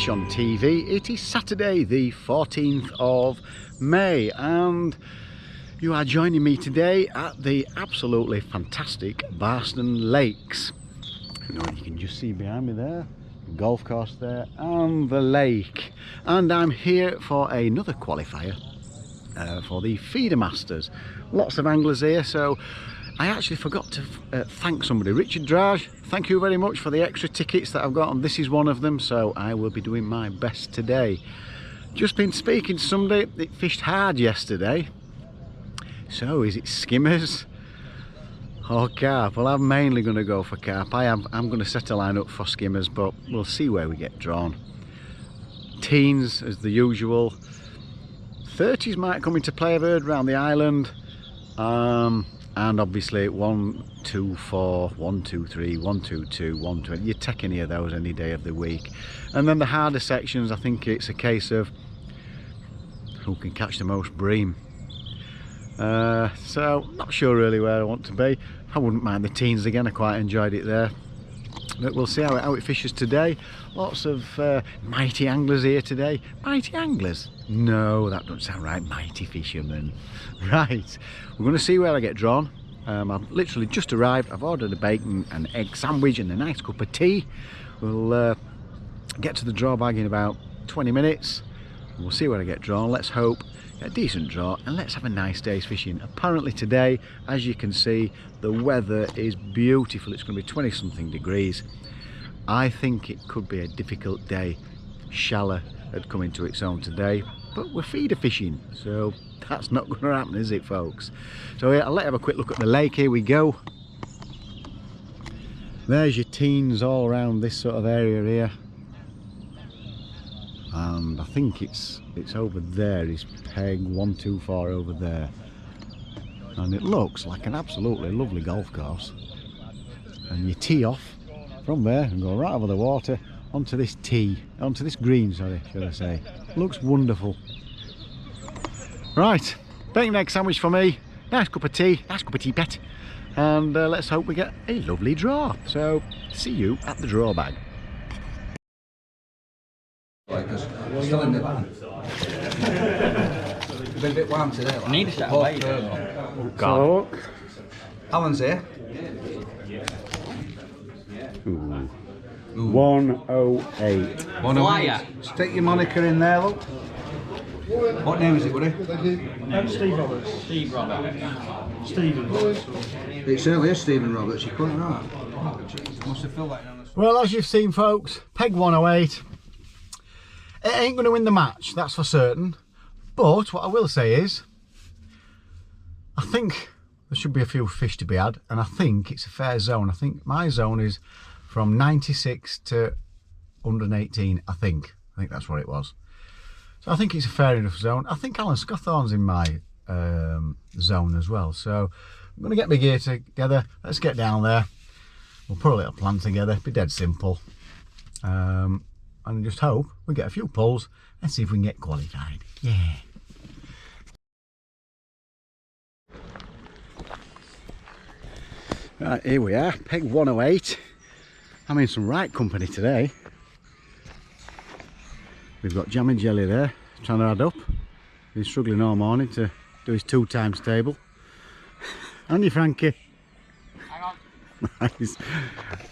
Fish on TV. It is Saturday the 14th of May and you are joining me today at the absolutely fantastic Barston Lakes. You can just see behind me there, the golf course there and the lake. And I'm here for another qualifier for the FEEDERMASTERS. Lots of anglers here, so I actually forgot to thank somebody. Richard Drage, thank you very much for the extra tickets that I've got, and this is one of them, so I will be doing my best today. Just been speaking to somebody that fished hard yesterday. So is it skimmers or carp? Well, I'm mainly going to go for carp. I'm going to set a line up for skimmers, but we'll see where we get drawn. Teens as the usual. 30s might come into play, I've heard, around the island. And obviously 1, 2, 4, 1, 2, 3, 1, 2, 2, 1, 2. You take any of those any day of the week. And then the harder sections, I think it's a case of who can catch the most bream. So not sure really where I want to be. I wouldn't mind the teens again, I quite enjoyed it there. But we'll see how it fishes today. Lots of mighty anglers here today. Mighty anglers? No, that doesn't sound right. Mighty fishermen. Right, we're going to see where I get drawn. I've literally just arrived. I've ordered a bacon and egg sandwich and a nice cup of tea. We'll get to the draw bag in about 20 minutes. We'll see where I get drawn. Let's hope get a decent draw and let's have a nice day's fishing. Apparently today, as you can see, the weather is beautiful. It's going to be 20 something degrees. I think it could be a difficult day. Shallow had come into its own today, but we're feeder fishing, so that's not going to happen, is it, folks? So yeah, I'll let you have a quick look at the lake. Here we go. There's your teens all around this sort of area here. And I think it's over there is peg 124 over there, and it looks like an absolutely lovely golf course. And you tee off from there and go right over the water onto this green, sorry, should I say. Looks wonderful. Right, bacon egg sandwich for me, nice cup of tea pet, and let's hope we get a lovely draw. So see you at the draw bag. Still in the van. It's been a bit warm today. Like. Need to start away. Oh God. So, Alan's here. ooh. 108. Flyer. Stick your moniker in there, look. What name is it, buddy? Steve Roberts. Steve Roberts. Stephen Roberts. It certainly is Stephen Roberts, you're quite right. Must have filled that in on the... Well, as you've seen, folks, peg 108. It ain't going to win the match, that's for certain. But what I will say is, I think there should be a few fish to be had, and I think it's a fair zone. I think my zone is from 96 to 118, I think that's what it was. So I think it's a fair enough zone. I think Alan Scotthorne's in my zone as well. So I'm going to get my gear together. Let's get down there. We'll put a little plan together. Be dead simple. And just hope we get a few pulls and see if we can get qualified. Yeah. Right, here we are, peg 108. I'm in some right company today. We've got Jam and Jelly there, trying to add up. He's struggling all morning to do his 2 times table. And you, Frankie? Hang on. Nice.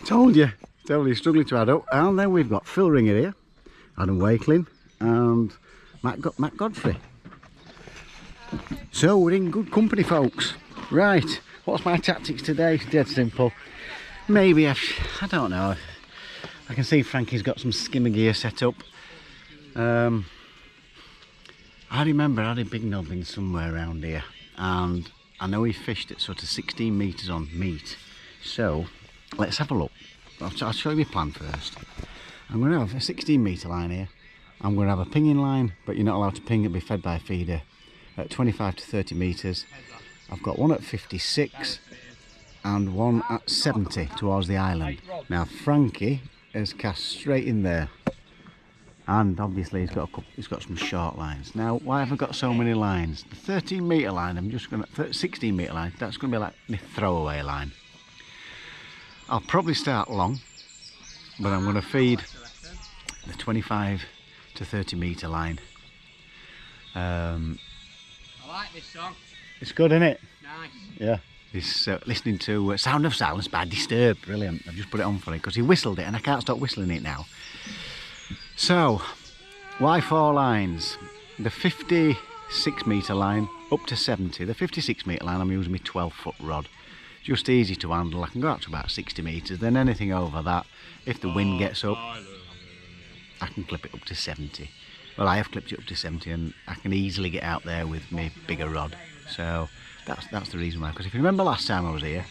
Told you, he's struggling to add up. And then we've got Phil Ringer here, Adam Wakeling, and Matt Godfrey. So we're in good company, folks. Right, what's my tactics today? Dead simple. Maybe I don't know. I can see Frankie's got some skimmer gear set up. I remember I had a big nubbin somewhere around here, and I know he fished at sort of 16 metres on meat. So let's have a look. I'll show you my plan first. I'm going to have a 16 metre line here. I'm going to have a pinging line, but you're not allowed to ping, it'll be fed by a feeder at 25 to 30 metres. I've got one at 56 and one at 70 towards the island. Now Frankie has cast straight in there, and obviously he's got some short lines. Now why have I got so many lines? The 13 metre line, I'm just going to 16 metre line, that's going to be like my throwaway line. I'll probably start long, but I'm going to feed the 25 to 30 metre line. I like this song. It's good, isn't it? Nice. Yeah. He's listening to Sound of Silence by Disturbed. Brilliant. I've just put it on for him because he whistled it and I can't stop whistling it now. So, why 4 lines? The 56 metre line up to 70. The 56 metre line I'm using my 12-foot rod. Just easy to handle. I can go up to about 60 metres. Then anything over that, if the wind gets up, I can clip it up to 70. Well, I have clipped it up to 70 and I can easily get out there with my bigger rod. So that's the reason why. Because if you remember last time I was here,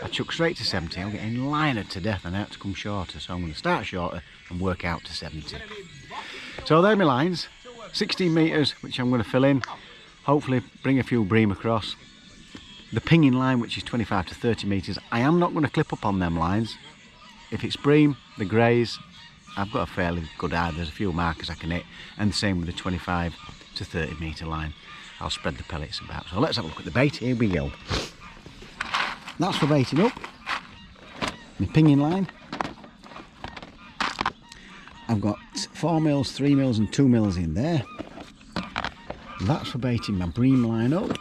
I chucked straight to 70. I'm getting linered to death and I had to come shorter. So I'm going to start shorter and work out to 70. So there are my lines. 16 metres, which I'm going to fill in. Hopefully bring a few bream across. The pinging line, which is 25 to 30 metres, I am not going to clip up on them lines. If it's bream, the greys, I've got a fairly good eye. There's a few markers I can hit, and the same with the 25 to 30 metre line. I'll spread the pellets about. So let's have a look at the bait. Here we go. That's for baiting up. My pinging line. I've got 4 mils, 3 mils and 2 mils in there. That's for baiting my bream line up.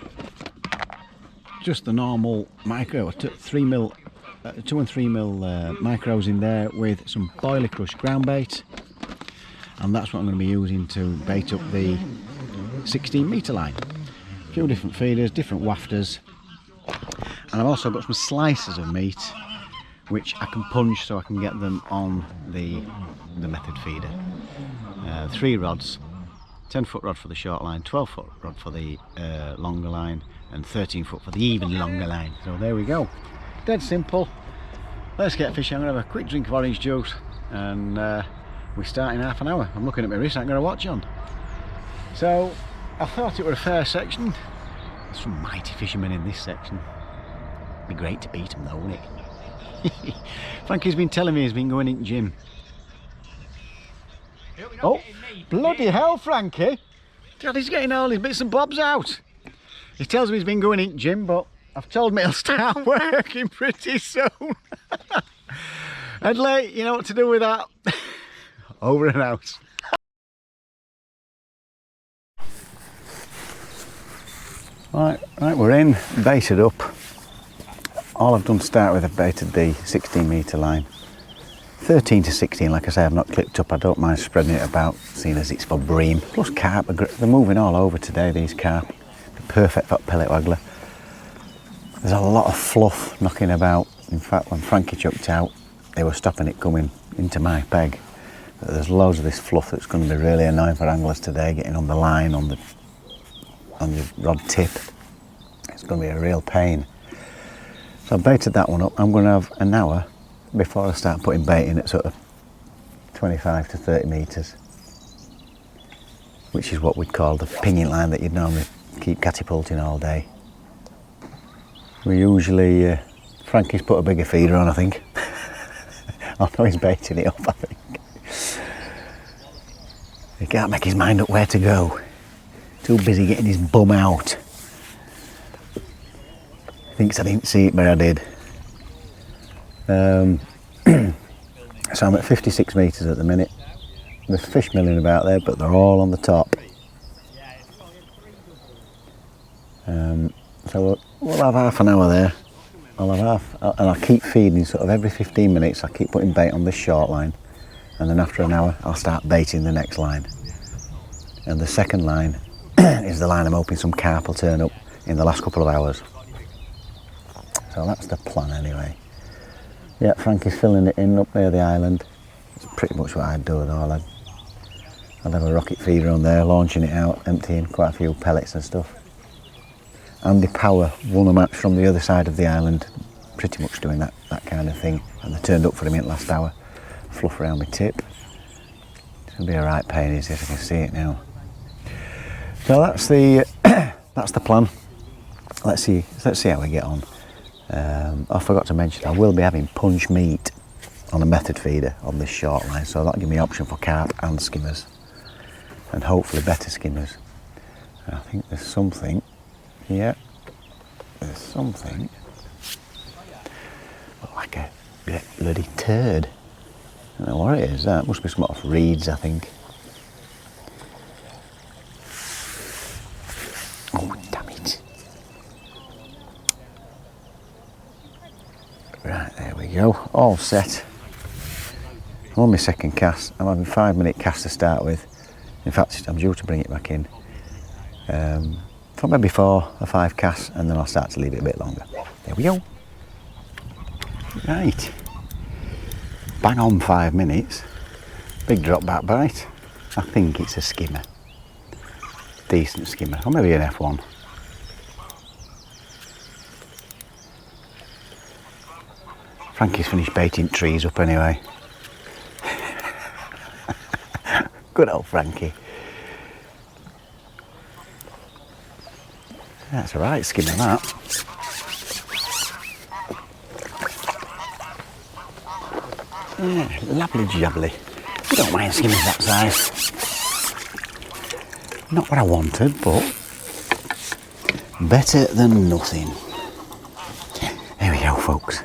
Just the normal micro, 3 mil, 2 and 3 mil micros in there with some boiler crush ground bait, and that's what I'm going to be using to bait up the 16 metre line. A few different feeders, different wafters, and I've also got some slices of meat which I can punch so I can get them on the method feeder. 3 rods, 10-foot rod for the short line, 12-foot rod for the longer line, and 13-foot for the even longer line. So there we go. Dead simple. Let's get fishing. I'm going to have a quick drink of orange juice and we start in half an hour. I'm looking at my wrist, I'm going to watch on. So I thought it were a fair section. There's some mighty fishermen in this section. Be great to beat them though, wouldn't it? Frankie's been telling me he's been going in gym. Oh, bloody hell, Frankie! God, he's getting all his bits and bobs out. He tells me he's been going in gym, but I've told him he'll start working pretty soon. And late, you know what to do with that. Over and out. Right, we're in, baited up. All I've done to start with, I've baited the 16 metre line. 13 to 16, like I say, I've not clipped up. I don't mind spreading it about, seeing as it's for bream. Plus carp, they're moving all over today, these carp. They're perfect for pellet waggler. There's a lot of fluff knocking about. In fact, when Frankie chucked out, they were stopping it coming into my peg. But there's loads of this fluff that's going to be really annoying for anglers today, getting on the line, on the rod tip. It's going to be a real pain. So I baited that one up. I'm going to have an hour before I start putting bait in at sort of 25 to 30 metres, which is what we'd call the pinging line that you'd normally keep catapulting all day. We usually, Frankie's put a bigger feeder on, I think. I know he's baiting it up, I think. He can't make his mind up where to go. Too busy getting his bum out. Thinks I didn't see it, but I did. So I'm at 56 metres at the minute. There's fish milling about there, but they're all on the top. So we'll have half an hour there. I'll have and I'll keep feeding sort of every 15 minutes. I'll keep putting bait on this short line, and then after an hour I'll start baiting the next line. And the second line is the line I'm hoping some carp will turn up in the last couple of hours. So that's the plan anyway. Yeah, Frankie's filling it in up near the island. It's pretty much what I'd do at all. I'd have a rocket feeder on there, launching it out, emptying quite a few pellets and stuff. Andy Power won a match from the other side of the island, pretty much doing that kind of thing. And they turned up for him in the last hour. Fluff around my tip. It's going to be a right pain, is it? I can see it now. So that's the that's the plan. Let's see how we get on. I forgot to mention, I will be having punch meat on a method feeder on this short line, so that'll give me option for carp and skimmers, and hopefully better skimmers. And I think there's something, yeah, there's something, look like a bloody turd. don't know what it is, that must be some off reeds, I think. Oh, damn it. Right, there we go, all set. On my second cast, I'm having 5-minute cast to start with. In fact, I'm due to bring it back in. For maybe 4 or 5 casts, and then I'll start to leave it a bit longer. There we go. Right. Bang on 5 minutes. Big drop back bite. I think it's a skimmer. Decent skimmer, or maybe an F1. Frankie's finished baiting trees up anyway. Good old Frankie. That's a right skimmer, that. Yeah, lovely jubbly. You don't mind skimmers that size. Not what I wanted, but better than nothing. There we go, folks.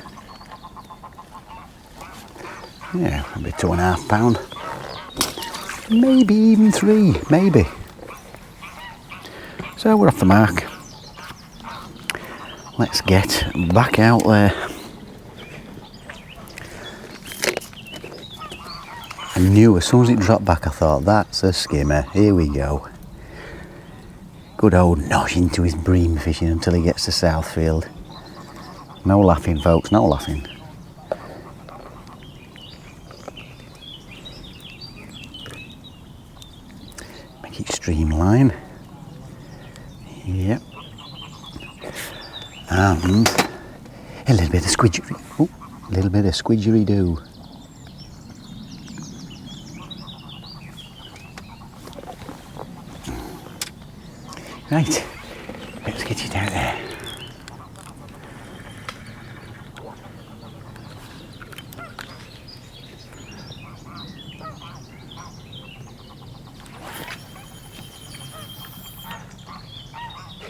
Yeah, maybe 2.5 pound. Maybe even 3, maybe. So we're off the mark. Let's get back out there. I knew as soon as it dropped back, I thought, that's a skimmer. Here we go. Good old Nosh into his bream fishing until he gets to Southfield. No laughing, folks, no laughing. Make it streamline. Yep. And a little bit of squidgery. Oh, a little bit of squidgery-doo. Right, let's get it out there.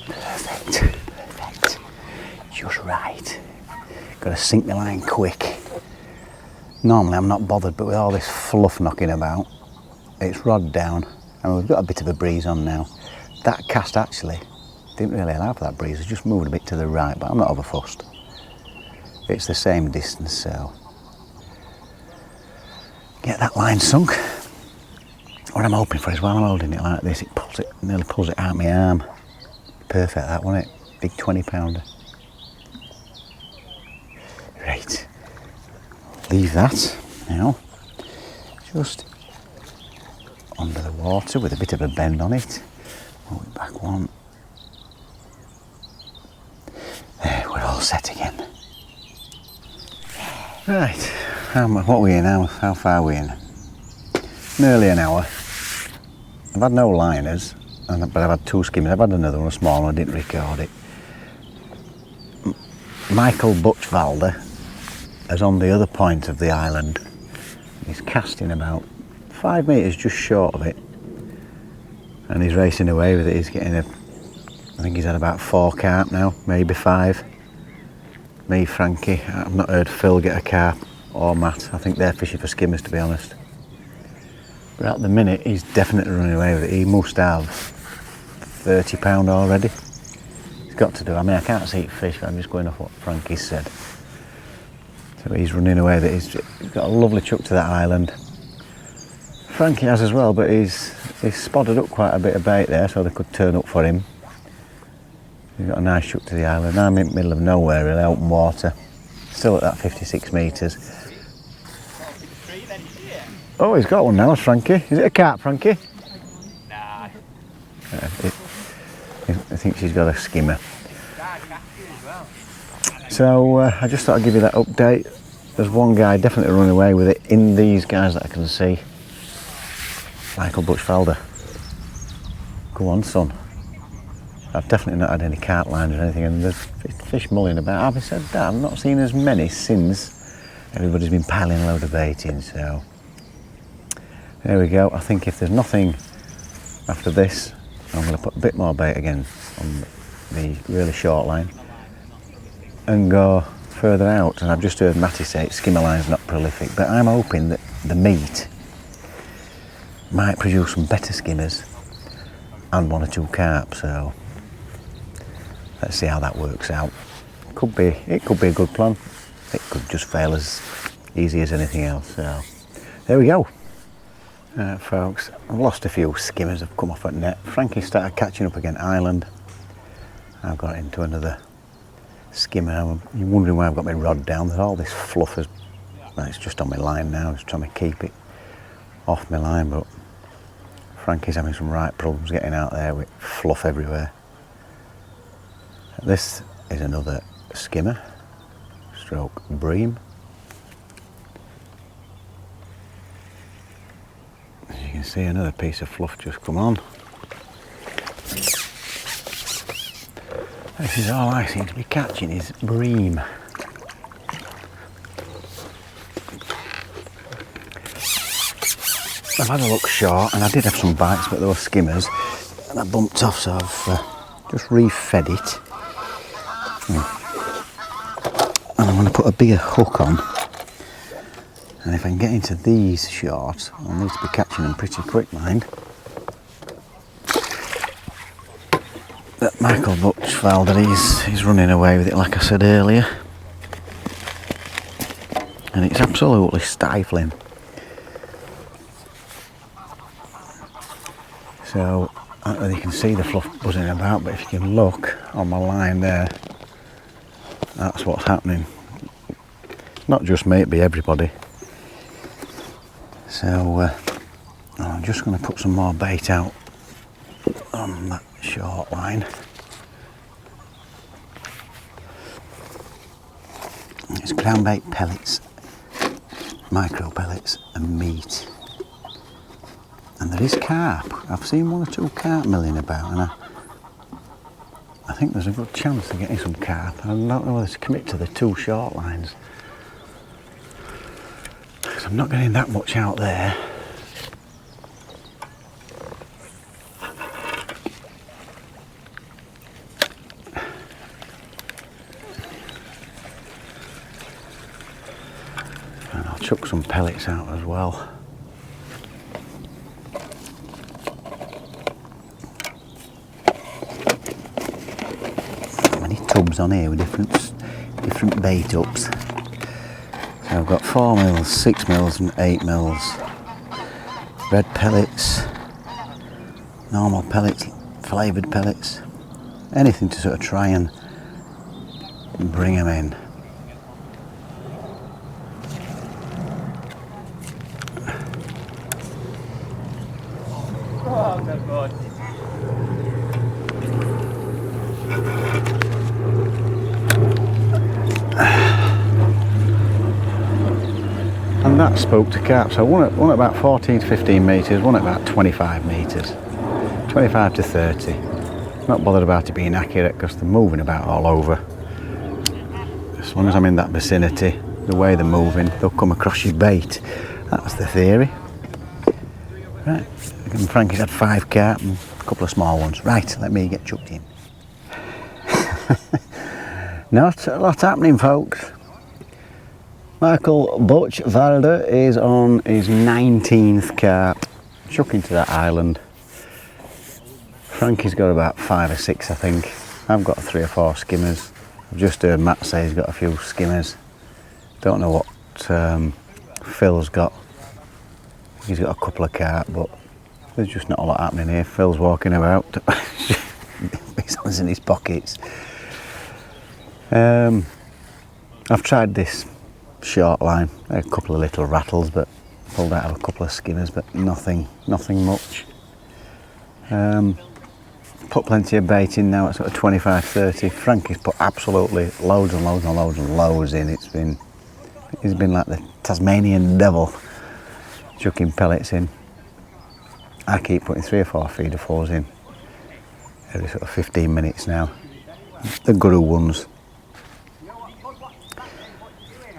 Perfect, just right. Got to sink the line quick. Normally I'm not bothered, but with all this fluff knocking about, it's rod down, and we've got a bit of a breeze on now. That cast actually didn't really allow for that breeze, it's just moved a bit to the right, but I'm not overfussed. It's the same distance, so get that line sunk. What I'm hoping for is while I'm holding it like this, it nearly pulls it out my arm. Perfect, that, wasn't it? Big 20-pounder. Right, leave that now, just under the water with a bit of a bend on it. Move it back one. There, we're all set again. Right, what are we in now? How far are we in? Nearly an hour. I've had no liners, but I've had 2 skimmers. I've had another one, a small one, I didn't record it. Michael Butchvalder is on the other point of the island. He's casting about 5 metres just short of it. And he's racing away with it. He's getting I think he's had about 4 carp now, maybe 5. Me, Frankie, I've not heard Phil get a carp, or Matt. I think they're fishing for skimmers, to be honest. But at the minute, he's definitely running away with it. He must have 30 pound already. He's got to do. I mean, I can't see it fish, but I'm just going off what Frankie's said. So he's running away with it. He's got a lovely chuck to that island. Frankie has as well, but he's spotted up quite a bit of bait there, so they could turn up for him. He's got a nice chuck to the island. I'm in the middle of nowhere, really, open water. Still at that 56 metres. Oh, he's got one now, Frankie. Is it a carp, Frankie? Nah. I think she's got a skimmer. So I just thought I'd give you that update. There's one guy definitely running away with it in these guys that I can see. Michael Butchvalder. Go on, son. I've definitely not had any carp lines or anything, and there's fish mulling about. Having said that, I've not seen as many since everybody's been piling a load of bait in, so there we go. I think if there's nothing after this, I'm going to put a bit more bait again on the really short line and go further out, and I've just heard Matty say skimmer line's not prolific, but I'm hoping that the meat might produce some better skimmers and 1 or 2 carp, so let's see how that works out. It could be a good plan. It could just fail as easy as anything else, so there we go. Folks, I've lost a few skimmers, I've come off at net. Frankie started catching up again Island. I've got into another skimmer. You're wondering why I've got my rod down. There's all this fluff, it's just on my line now. Just trying to keep it off my line, but Frankie's having some right problems getting out there with fluff everywhere. This is another skimmer, stroke bream. As you can see, another piece of fluff just come on. This is all I seem to be catching is bream. I've had a look short, and I did have some bites, but they were skimmers, and I bumped off, so I've just re-fed it. And I'm going to put a bigger hook on, and if I can get into these short, I'll need to be catching them pretty quick, mind. But Michael Buchfelder, he's running away with it, like I said earlier, and it's absolutely stifling. So I don't know if you can see the fluff buzzing about, but if you can look on my line there, that's what's happening. Not just me, it'd be everybody. So I'm just going to put some more bait out on that short line. It's ground bait pellets, micro pellets and meat. And there is carp. I've seen 1 or 2 carp milling about, and I think there's a good chance of getting some carp. I don't know whether to commit to the 2 short lines, because I'm not getting that much out there. And I'll chuck some pellets out as well. Tubs on here with different bait ups. So I've got 4 mils, 6 mils and 8 mils. Red pellets, normal pellets, flavoured pellets. Anything to sort of try and bring them in. Oh, good boy. And that spoke to carp. So one at about 14 to 15 metres, one at about 25 metres. 25 to 30. Not bothered about it being accurate because they're moving about all over. As long as I'm in that vicinity, the way they're moving, they'll come across your bait. That's the theory. Right, and Frankie's had 5 carp and a couple of small ones. Right, let me get chucked in. Not a lot happening, folks. Michael Buchfelder is on his 19th carp, chuck into that island. Frankie's got about 5 or 6, I think. I've got 3 or 4 skimmers. I've just heard Matt say he's got a few skimmers. Don't know what Phil's got. He's got a couple of carp, but there's just not a lot happening here. Phil's walking about. His hands in his pockets. I've tried this short line, a couple of little rattles, but pulled out of a couple of skimmers, but nothing much. Put plenty of bait in now at sort of 25-30. Frankie's put absolutely loads and loads and loads and loads in. He's been like the Tasmanian devil, chucking pellets in. I keep putting 3 or 4 feeder fours in every sort of 15 minutes now. The guru ones.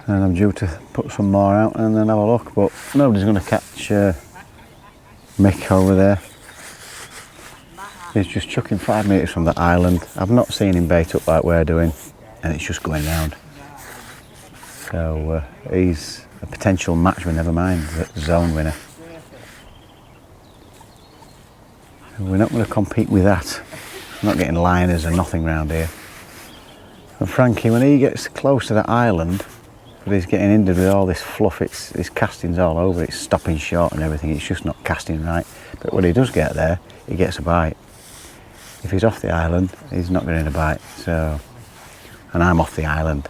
And I'm due to put some more out and then have a look, but nobody's going to catch Mick over there. He's just chucking 5 metres from the island. I've not seen him bait up like we're doing, and it's just going round. So he's a potential match winner, never mind the zone winner. We're not going to compete with that. We're not getting liners and nothing round here. And Frankie, when he gets close to that island, but he's getting injured with all this fluff, his casting's all over, it's stopping short and everything, it's just not casting right. But when he does get there, he gets a bite. If he's off the island, he's not getting a bite. So, and I'm off the island.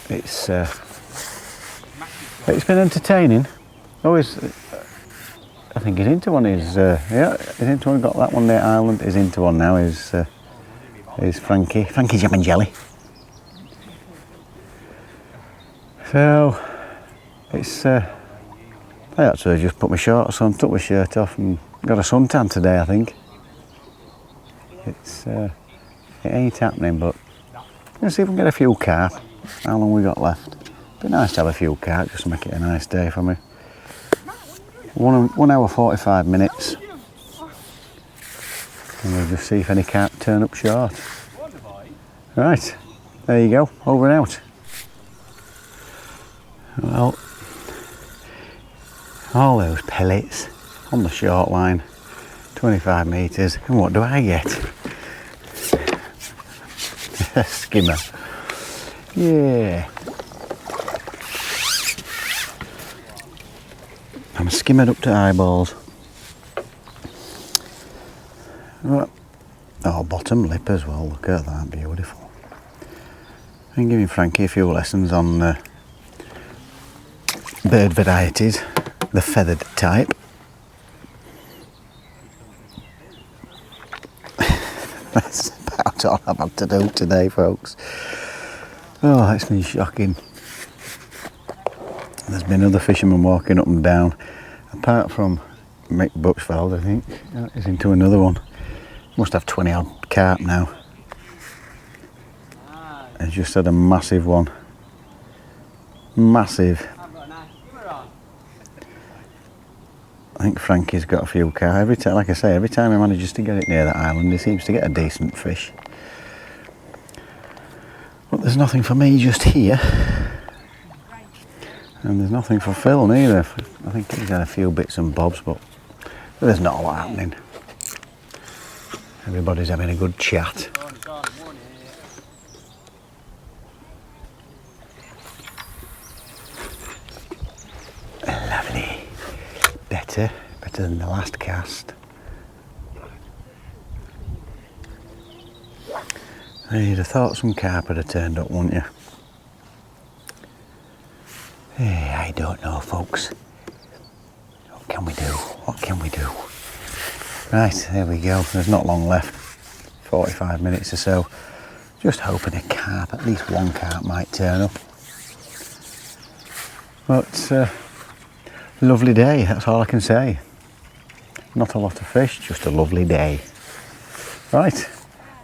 It's been entertaining. Always, I think he's into one. He's into one. Got that one there, island. He's into one now. Is Frankie Jam and Jelly. So it's I actually just put my shorts on, took my shirt off, and got a suntan today. I think it ain't happening, but let's see if we can get a few carp. How long we got left? Be nice to have a few carp, just to make it a nice day for me. 1 hour 45 minutes, and we'll just see if any carp turn up short. Right, there you go, over and out. Well, all those pellets on the short line, 25 metres, and what do I get? A skimmer. Yeah. I'm skimmered up to eyeballs. Right. Oh, bottom lip as well, look at that, beautiful. I'm giving Frankie a few lessons on bird varieties, the feathered type. That's about all I've had to do today, folks. Oh, it's been shocking. There's been other fishermen walking up and down, apart from Mick Buxfeld, I think. He's into another one. Must have 20 odd carp now. He's just had a massive one. Massive. I think Frankie's got a few carp. Every time, like I say, every time he manages to get it near that island, he seems to get a decent fish. But there's nothing for me just here. And there's nothing for Phil neither. I think he's had a few bits and bobs, but there's not a lot happening. Everybody's having a good chat. Lovely. Better than the last cast. You'd have thought some carp would have turned up, wouldn't you? Hey, I don't know, folks. What can we do? What can we do? Right, there we go. There's not long left. 45 minutes or so. Just hoping a carp, at least one carp might turn up. But lovely day, that's all I can say. Not a lot of fish, just a lovely day. Right,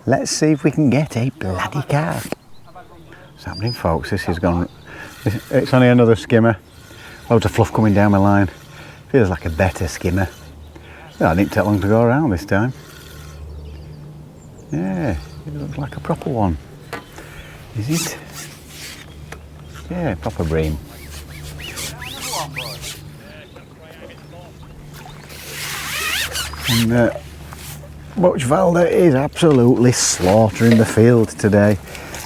let's see if we can get a bloody carp. What's happening, folks? This is gone. It's only another skimmer. Loads of fluff coming down my line. Feels like a better skimmer. Yeah, I didn't take long to go around this time. Yeah, it looks like a proper one. Is it? Yeah, proper bream. And Buxfeld is absolutely slaughtering the field today.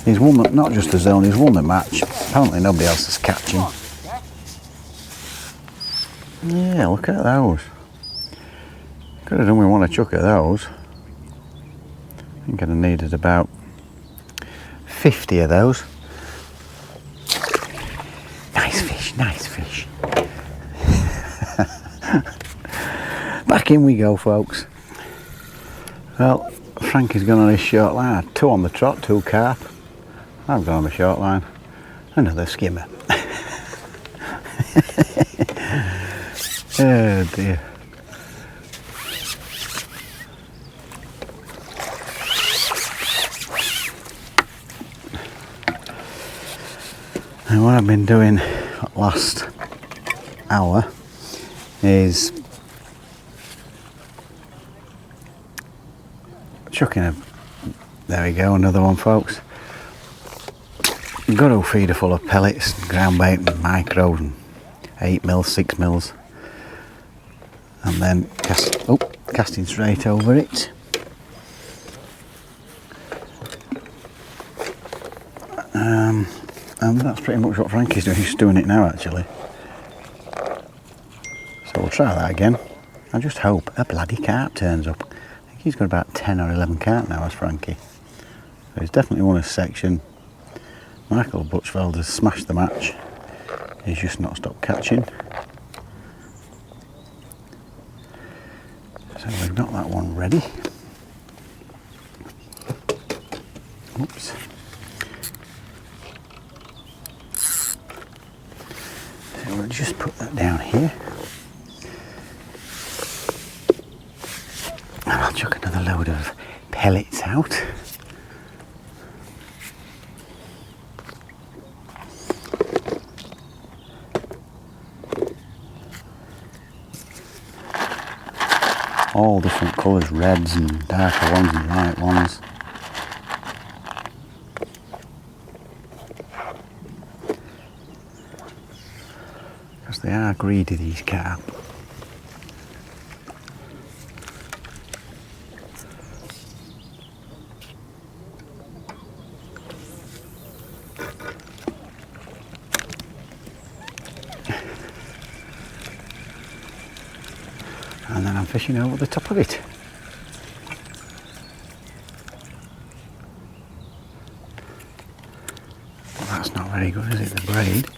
He's won the, not just the zone, he's won the match. Apparently nobody else is catching. Yeah, look at those. Could have done with one a chuck of those. I think I'd have needed about 50 of those. Nice fish, nice fish. Back in we go, folks. Well, Frankie's gone on his short line. I had 2 on the trot, 2 carp. I've gone on my short line. Another skimmer. Oh dear. And what I've been doing last hour is chucking a, there we go, another one, folks. Gutto feeder full of pellets, ground bait and micros and 8 mils, 6 mils, and then casting straight over it. And that's pretty much what Frankie's doing. He's doing it now actually. So we'll try that again. I just hope a bloody carp turns up. I think he's got about 10 or 11 carp now as Frankie. So he's definitely won his section. Michael Butchfeld has smashed the match. He's just not stopped catching. So we've got that one ready. Oops. So we'll just put that down here. And I'll chuck another load of pellets out. All different colours, reds and darker ones and light ones. Because they are greedy, these carp. And then I'm fishing over the top of it. Well, that's not very good, is it, the braid?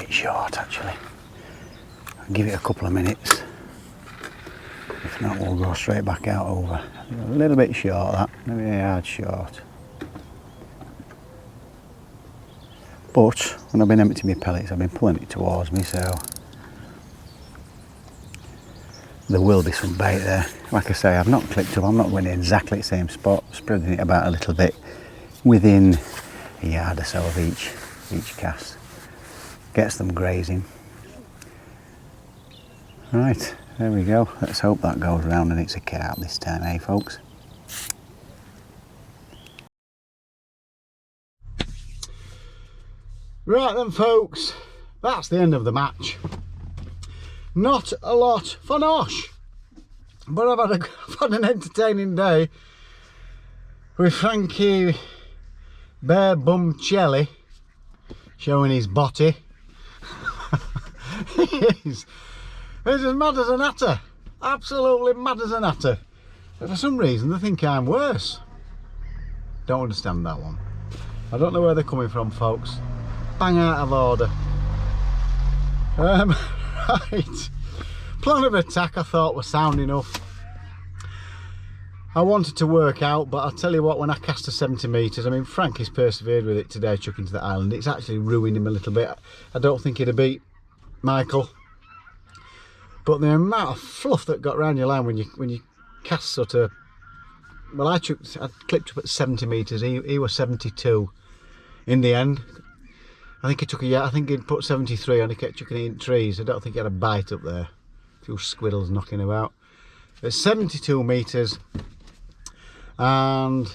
Short actually. I'll give it a couple of minutes. If not, we'll go straight back out over. A little bit short that, maybe a yard short. But when I've been emptying my pellets, I've been pulling it towards me, so there will be some bait there. Like I say, I've not clipped up, I'm not going in exactly the same spot, spreading it about a little bit within a yard or so of each cast. Gets them grazing. Right, there we go. Let's hope that goes round and it's a carp this time, eh folks? Right then folks, that's the end of the match. Not a lot for Nosh, but I've had an entertaining day with Frankie Bare Bum Chelly showing his body. He's as mad as an hatter, absolutely mad as an hatter. But for some reason they think I'm worse. Don't understand that one. I don't know where they're coming from, folks. Bang out of order. Right, plan of attack I thought was sound enough. I wanted to work out, but I'll tell you what, when I cast to 70 metres, I mean, Frankie's persevered with it today, chucking to the island. It's actually ruined him a little bit. I don't think he'd have beat Michael. But the amount of fluff that got around your line when you cast sort of, well, I clipped up at 70 metres. He was 72 in the end. I think he took I think he'd put 73 on. He kept chucking it in trees. I don't think he had a bite up there. A few squirrels knocking about. At 72 metres. And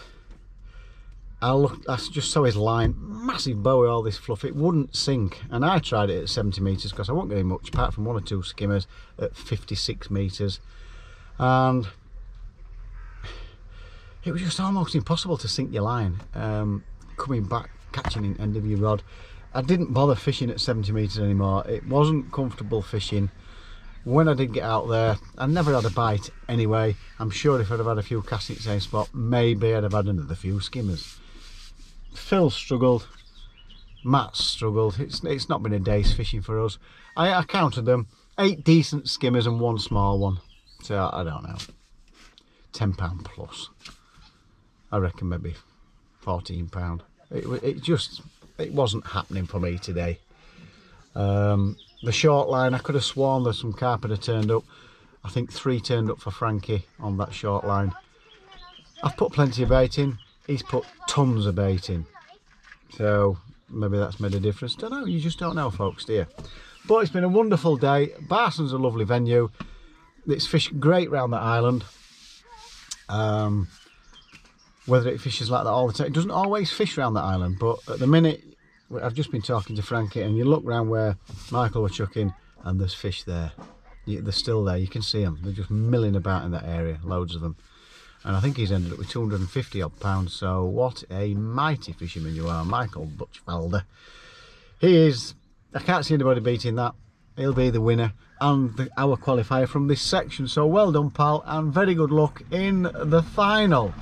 I just saw his line, massive bow with all this fluff, it wouldn't sink. And I tried it at 70 metres because I wasn't getting much apart from one or two skimmers at 56 metres. And it was just almost impossible to sink your line. Coming back, catching the end of your rod. I didn't bother fishing at 70 metres anymore. It wasn't comfortable fishing. When I did get out there, I never had a bite anyway. I'm sure if I'd have had a few casts at the same spot, maybe I'd have had another few skimmers. Phil struggled, Matt struggled. It's not been a day's fishing for us. I counted them, 8 decent skimmers and 1 small one. So I don't know, £10 plus. I reckon maybe £14. It wasn't happening for me today. The short line, I could have sworn there's some carp had turned up. I think 3 turned up for Frankie on that short line. I've put plenty of bait in, he's put tons of bait in. So maybe that's made a difference. Don't know, you just don't know, folks, do you? But it's been a wonderful day. Barston's a lovely venue. It's fished great round the island. Whether it fishes like that all the time, it doesn't always fish around the island, but at the minute, I've just been talking to Frankie, and you look round where Michael were chucking and there's fish there. They're still there, you can see them. They're just milling about in that area, loads of them. And I think he's ended up with 250 odd pounds, so what a mighty fisherman you are, Michael Butchfelder. He is, I can't see anybody beating that. He'll be the winner and our qualifier from this section. So well done, pal, and very good luck in the final.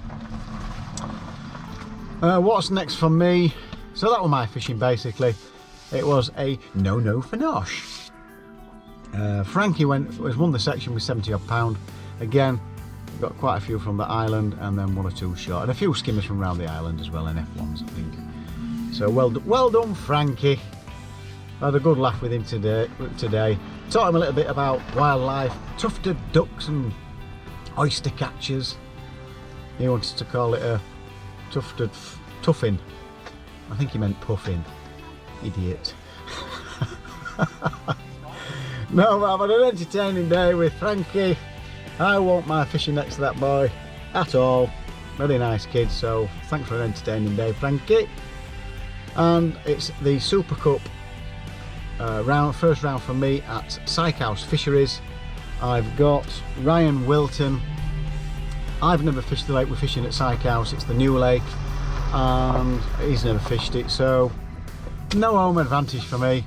What's next for me? So that was my fishing basically. It was a no for Nosh. Frankie won the section with 70 odd pound. Again, got quite a few from the island, and then 1 or 2 short, and a few skimmers from around the island as well, and F1s I think. So well done, Frankie. I had a good laugh with him today. Taught him a little bit about wildlife, tufted ducks and oyster catchers. He wanted to call it a tufted tuffin. I think he meant puffin. Idiot. No, I've had an entertaining day with Frankie. I won't mind fishing next to that boy at all. Very nice kid, so thanks for an entertaining day, Frankie. And it's the Super Cup first round for me at Sykehouse Fisheries. I've got Ryan Wilton. I've never fished the lake we're fishing at Sykehouse, it's the new lake, and he's never fished it, so no home advantage for me.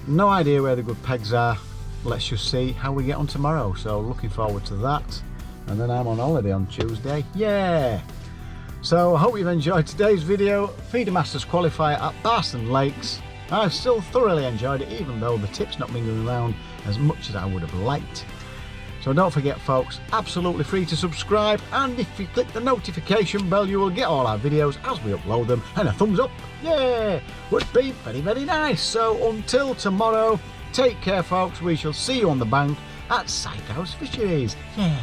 No idea where the good pegs are. Let's just see how we get on tomorrow, so looking forward to that. And then I'm on holiday on Tuesday, yeah! So I hope you've enjoyed today's video. FEEDERMASTERS qualifier at Barston Lakes. I've still thoroughly enjoyed it, even though the tip's not been going around as much as I would have liked. So don't forget, folks, absolutely free to subscribe, and if you click the notification bell you will get all our videos as we upload them, and a thumbs up, yeah, would be very nice. So until tomorrow, take care, folks. We shall see you on the bank at Sykehouse Fisheries, yeah.